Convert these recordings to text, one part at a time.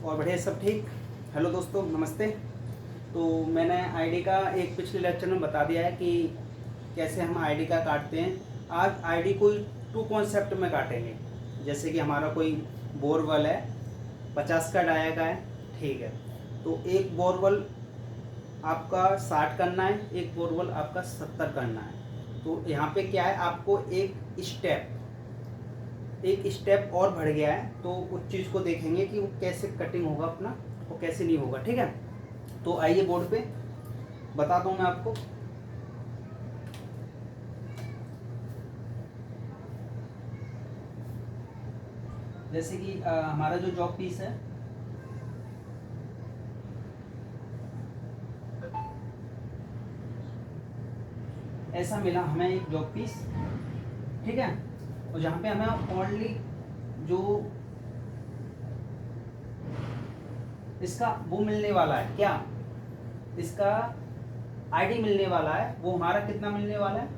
और बढ़िया सब ठीक। हेलो दोस्तों, नमस्ते। तो मैंने आईडी का एक पिछले लेक्चर में बता दिया है कि कैसे हम आईडी का काटते हैं। आज आईडी को टू कॉन्सेप्ट में काटेंगे। जैसे कि हमारा कोई बोरवेल है, 50 का डाया का है, ठीक है। तो एक बोरवेल आपका 60 करना है, एक बोरवेल आपका 70 करना है। तो यहाँ पे क्या है, आपको एक स्टेप और बढ़ गया है। तो उस चीज़ को देखेंगे कि वो कैसे कटिंग होगा अपना और कैसे नहीं होगा, ठीक है। तो आइए बोर्ड पे बताता हूँ मैं आपको। जैसे कि हमारा जो जॉब पीस है, ऐसा मिला हमें एक जॉब पीस, ठीक है। और जहाँ पे हमें ओनली जो इसका वो मिलने वाला है, क्या इसका आईडी मिलने वाला है, वो हमारा कितना मिलने वाला है।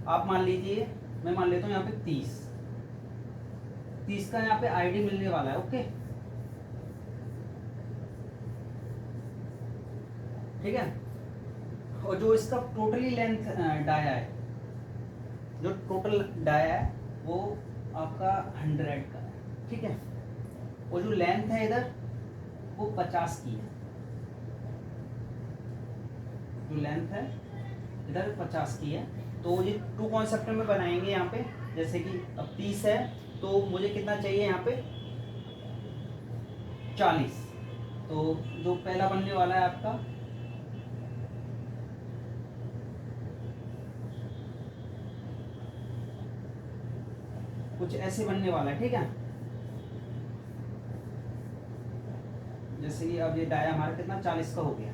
आप मान लीजिए, मैं मान लेता हूँ यहाँ पे 30 का यहाँ पे आईडी मिलने वाला है, ओके, ठीक है। और जो इसका टोटली लेंथ डाया है, जो टोटल डाया है वो आपका 100 का है, ठीक है। और जो लेंथ है इधर वो 50 की है, जो लेंथ है इधर 50 की है। तो ये टू कॉन्सेप्ट में बनाएंगे यहाँ पे। जैसे कि अब 30 है तो मुझे कितना चाहिए यहाँ पे, 40। तो जो पहला बनने वाला है आपका कुछ ऐसे बनने वाला है, ठीक है। जैसे कि अब ये डाया हमारा कितना 40 का हो गया,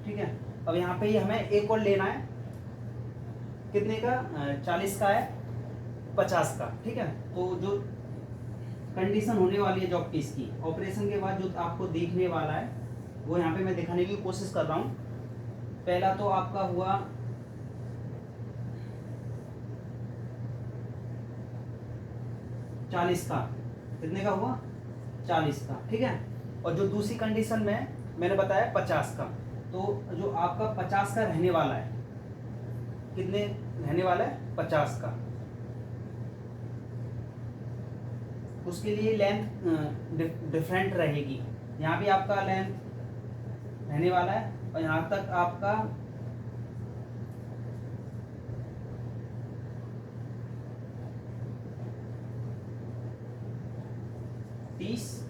ठीक है। अब यहाँ पे ही हमें एक और लेना है, कितने का, 40 का है, 50 का, ठीक है। तो जो कंडीशन होने वाली है जॉब पीस की, ऑपरेशन के बाद जो आपको देखने वाला है वो यहाँ पे मैं दिखाने की कोशिश कर रहा हूँ। पहला तो आपका हुआ 40 का, कितने का हुआ, 40 का, ठीक है। और जो दूसरी कंडीशन में मैंने बताया 50 का, तो जो आपका 50 का रहने वाला है, कितने रहने वाला है, 50 का, उसके लिए लेंथ डिफरेंट रहेगी। यहाँ भी आपका लेंथ रहने वाला है और यहाँ तक आपका 30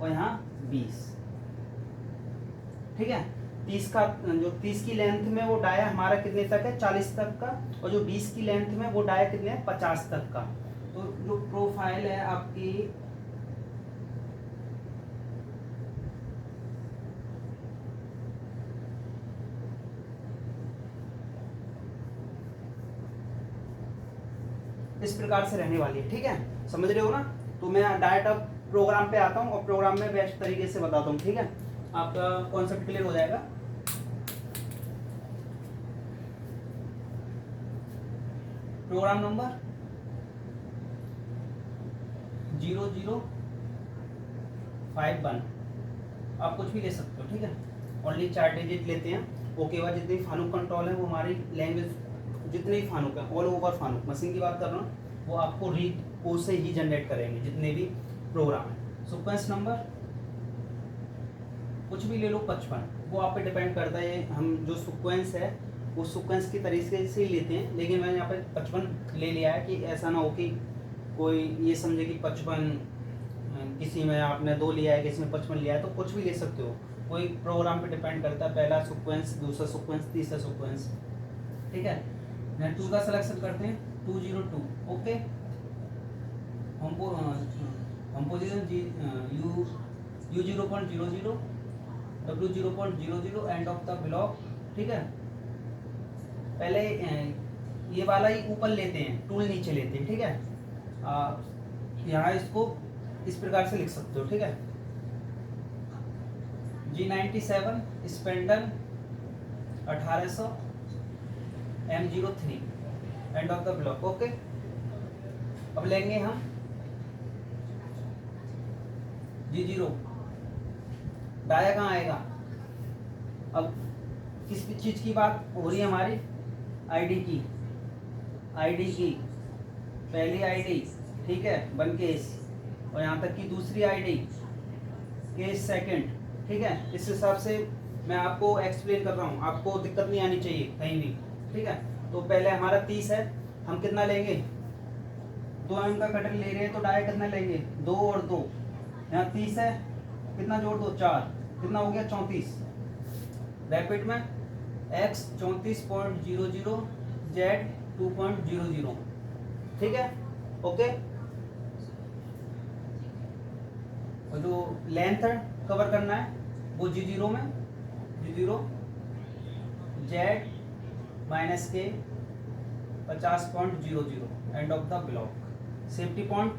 और यहाँ 20, ठीक है। 30 की लेंथ में वो डाया हमारा कितने तक है, 40 तक का। और जो 20 की लेंथ में वो डाया कितने है, 50 तक का। तो जो प्रोफाइल है आपकी, इस प्रकार से रहने वाली है, ठीक है। समझ रहे हो ना। तो मैं डायरेक्ट अब प्रोग्राम पे आता हूँ और प्रोग्राम में बेस्ट तरीके से बताता हूँ, ठीक है। आपका कॉन्सेप्ट क्लियर हो जाएगा। प्रोग्राम नंबर 0051, आप कुछ भी ले सकते हो, ठीक है। ओनली 4 डिजिट लेते हैं। ओके बाद जितनी फानुक कंट्रोल है वो हमारी लैंग्वेज, जितने भी फानुक है, ऑल ओवर फानुक मशीन की बात कर रहा हूँ, वो आपको रीड कोड से ही जनरेट करेंगे जितने भी प्रोग्राम है। सीक्वेंस नंबर कुछ भी ले लो, 55, वो आप पे डिपेंड करता है। हम जो सीक्वेंस है वो सीक्वेंस की तरीके से ही लेते हैं, लेकिन मैंने यहाँ पे 55 ले लिया है कि ऐसा ना हो कि कोई ये समझे कि 55 किसी में आपने 2 लिया है, किसी में 55 लिया है। तो कुछ भी ले सकते हो, कोई प्रोग्राम पे डिपेंड करता है। पहला सीक्वेंस, दूसरा सीक्वेंस, तीसरा सीक्वेंस, ठीक है। मैं 2 का सिलेक्शन करते हैं, 202, ओके। हम position U 0.00, W 0.00, and of the block, ठीक है। पहले ये वाला ही ऊपर लेते हैं, टूल नीचे लेते हैं, ठीक है। यहाँ इसको इस प्रकार से लिख सकते हो, ठीक है। G97 spindle 1800 M03, and of the block, okay. अब लेंगे हम G0 डाया कहाँ आएगा? अब किस चीज़ की बात हो रही है हमारी? आईडी की पहली आईडी, ठीक है, 1 केस, और यहाँ तक की दूसरी आईडी केस सेकंड, ठीक है। इस हिसाब से मैं आपको एक्सप्लेन कर रहा हूँ, आपको दिक्कत नहीं आनी चाहिए कहीं भी, ठीक है। तो पहले हमारा 30 है, हम कितना लेंगे? 2 mm का कटर ले रहे हैं तो डाया कितना लेंगे? 2 और 2, यहाँ 30 है, कितना जोड़ दो? 4, कितना हो गया? 34। रैपिड में x 34.00, z 2.00, ठीक है, ओके। और जो लेंथ है कवर करना है वो G0 में, G0 z माइनस के 50.00 and of the block. Safety point,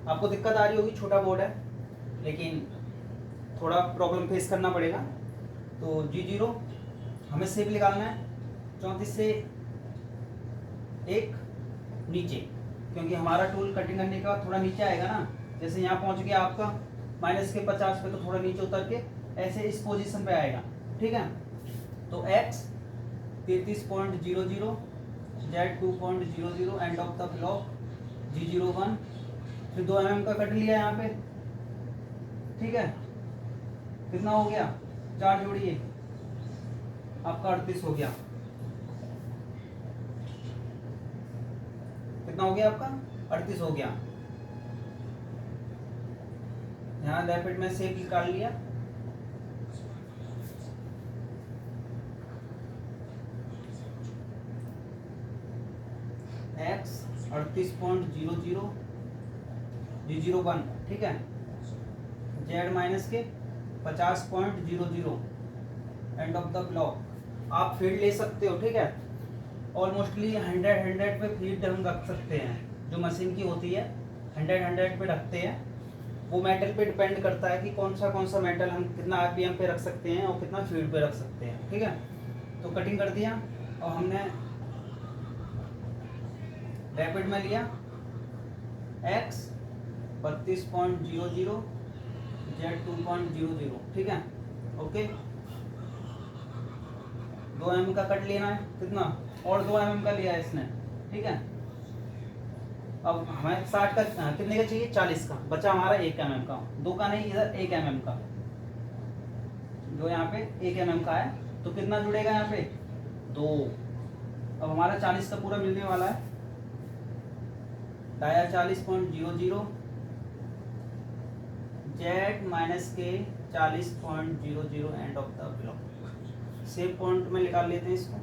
आपको दिक्कत आ रही होगी, छोटा बोर्ड है लेकिन थोड़ा प्रॉब्लम फेस करना पड़ेगा। तो G0 हमें सेफ निकालना है 34 से 1 नीचे, क्योंकि हमारा टूल कटिंग करने के बाद थोड़ा नीचे आएगा ना। जैसे यहाँ पहुँच गया आपका माइनस के 50 पे, तो थोड़ा नीचे उतर के ऐसे इस पोजीशन पे आएगा, ठीक है। तो x 33.00, z 2.00 end of the block G0 1, फिर 2 mm का कट लिया यहाँ पे, ठीक है। कितना हो गया? 4 जोड़िए, आपका 38 हो गया। कितना हो गया आपका? 38 हो गया। यहाँ रैपिड में सेप निकाल लिया, x 38.00, G0 1, ठीक है, z माइनस के 50.00 एंड ऑफ द ब्लॉक। आप फीड ले सकते हो, ठीक है, ऑलमोस्टली 100 पे फीड हम रख सकते हैं, जो मशीन की होती है 100 पे रखते हैं। वो मेटल पे डिपेंड करता है कि कौन सा मेटल हम कितना आरपीएम पे रख सकते हैं और कितना फीड पे रख सकते हैं, ठीक है। तो कटिंग कर दिया और हमने रैपिड में लिया x 32.00, z 2.00, ठीक है, ओके। 2 mm का कट लेना है, कितना? और 2 mm का लिया है इसने, ठीक है। अब हमें 60 का कितने का चाहिए? 40 का, बचा हमारा 1 mm का, 2 का नहीं, इधर 1 mm का, जो यहाँ पे 1 mm का है, तो कितना जुड़ेगा यहाँ पे? 2। अब हमारा 40 का पूरा मिलने वाला है, डाया 40.00, z माइनस के 40.00 and of the block. Save point में निकाल लेते हैं इसको,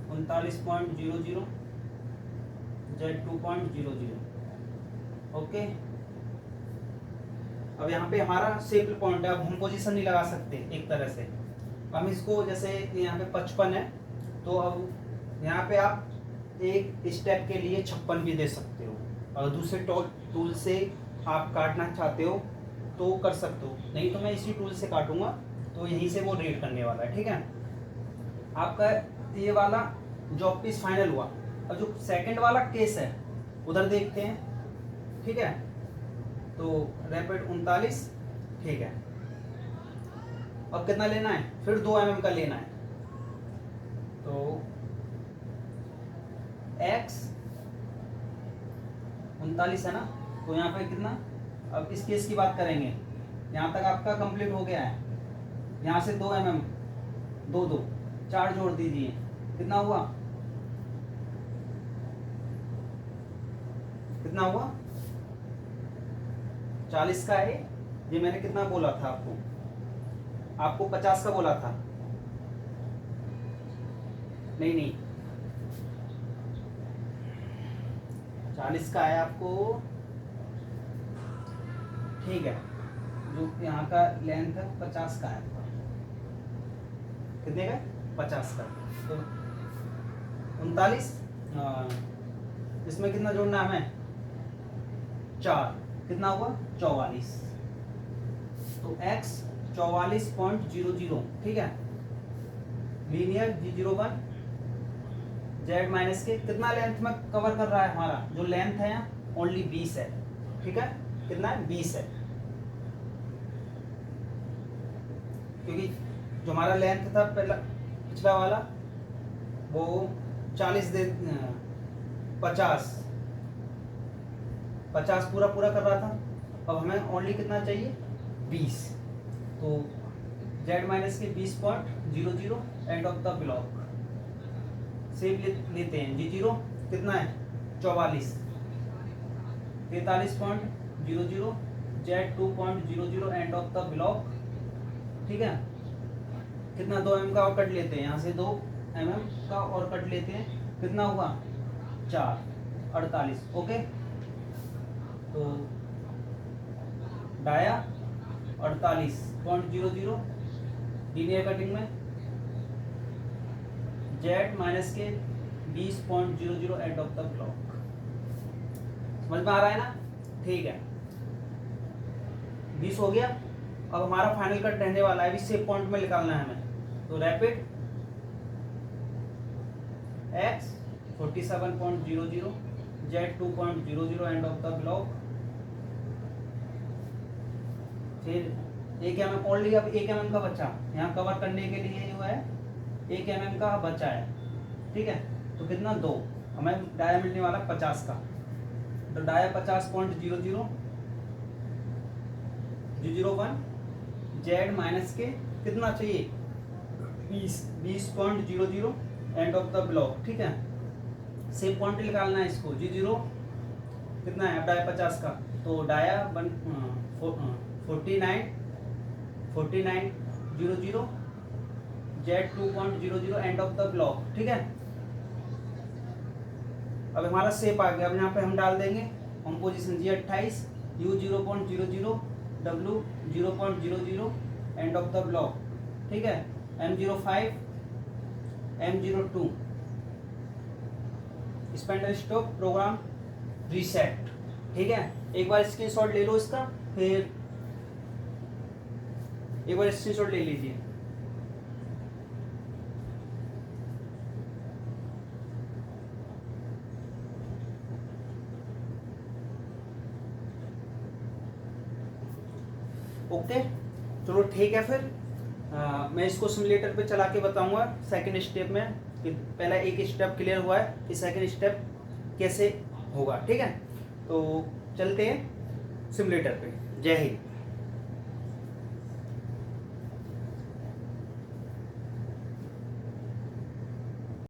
39.00, z 2.00, ओके। अब यहाँ पे हमारा सेफ पॉइंट है, अब हम पोजीशन नहीं लगा सकते एक तरह से। हम इसको, जैसे यहाँ पे 55 है, तो अब यहाँ पे आप एक स्टेप के लिए 56 भी दे सकते हो, और दूसरे टूल से आप काटना चाहते हो तो कर सकते हो, नहीं तो मैं इसी टूल से काटूंगा, तो यहीं से वो रीड करने वाला है, ठीक है। आपका ये वाला जॉब पीस फाइनल हुआ। अब जो सेकंड वाला केस है उधर देखते हैं, ठीक है। तो रैपिड 39, ठीक है। अब कितना लेना है? फिर 2 mm का लेना है, तो x 39 है ना, तो यहाँ पे कितना? अब इस केस की बात करेंगे, यहाँ तक आपका कंप्लीट हो गया है, यहाँ से 2 mm, 2 2 4 जोड़ दीजिए, कितना हुआ? कितना हुआ? 40 का है ये, मैंने कितना बोला था आपको 50 का बोला था, नहीं 40 का है आपको, ठीक है। जो यहाँ का लेंथ है 50 का है आपका, कितने का? 50 का। तो 39, इसमें कितना जोड़ना है हमें? 4, कितना हुआ? 44। तो x 44.00, ठीक है, लीनियर G0 1, z माइनस के कितना लेंथ में कवर कर रहा है? हमारा जो लेंथ है ओनली 20 है, ठीक है। कितना है? 20 है, क्योंकि जो हमारा लेंथ था पहला पिछला वाला वो 50 पूरा पूरा कर रहा था। अब हमें ओनली कितना चाहिए? 20। तो z माइनस के 20.00 and of the block save लेते हैं। g0 कितना है? 44। 43.00 z 2.00 end of the block, ठीक है। कितना? 2 mm का और कट लेते हैं, यहाँ से 2 mm का और कट लेते हैं। कितना हुआ? 4, 48। ओके, तो डाया 48.00 लीनियर कटिंग में z माइनस के 20.00 एंड ऑफ द ब्लॉक। समझ में आ रहा है ना? ठीक है, 20 हो गया। अब हमारा फाइनल कट रहने वाला है, अभी सेव पॉइंट में निकालना है हमें। तो rapid x 47.00 z 2.00 end of the block. फिर 1 mm ओनली, अब 1 mm का बचा यहाँ कवर करने के लिए जो है 1 mm का बचा है, ठीक है। तो कितना? 2। हमें डाया मिलने वाला 50 का, तो डाया 50.00 001 z माइनस के कितना चाहिए? 20.00 एंड ऑफ द ब्लॉक, ठीक है। सेम पॉइंट निकालना है इसको। g0 कितना है? डाया 50 का, तो dia 49.00 z 2.00 end of the block, ठीक है। अब हमारा सेप आ गया। अब यहाँ पे हम डाल देंगे हम position g 28 u 0.00 w 0.00 and of the block, ठीक है। m05 m02 spindle stop programme reset, ठीक है। एक बार स्क्रीनशॉट ले लो इसका, फिर एक बार स्क्रीनशॉट ले लीजिए। ओके, चलो ठीक है। फिर मैं इसको सिमुलेटर पे चला के बताऊंगा सेकंड स्टेप में कि पहला एक स्टेप क्लियर हुआ है कि सेकंड स्टेप कैसे होगा, ठीक है। तो चलते हैं सिमुलेटर पे। जय हिंद।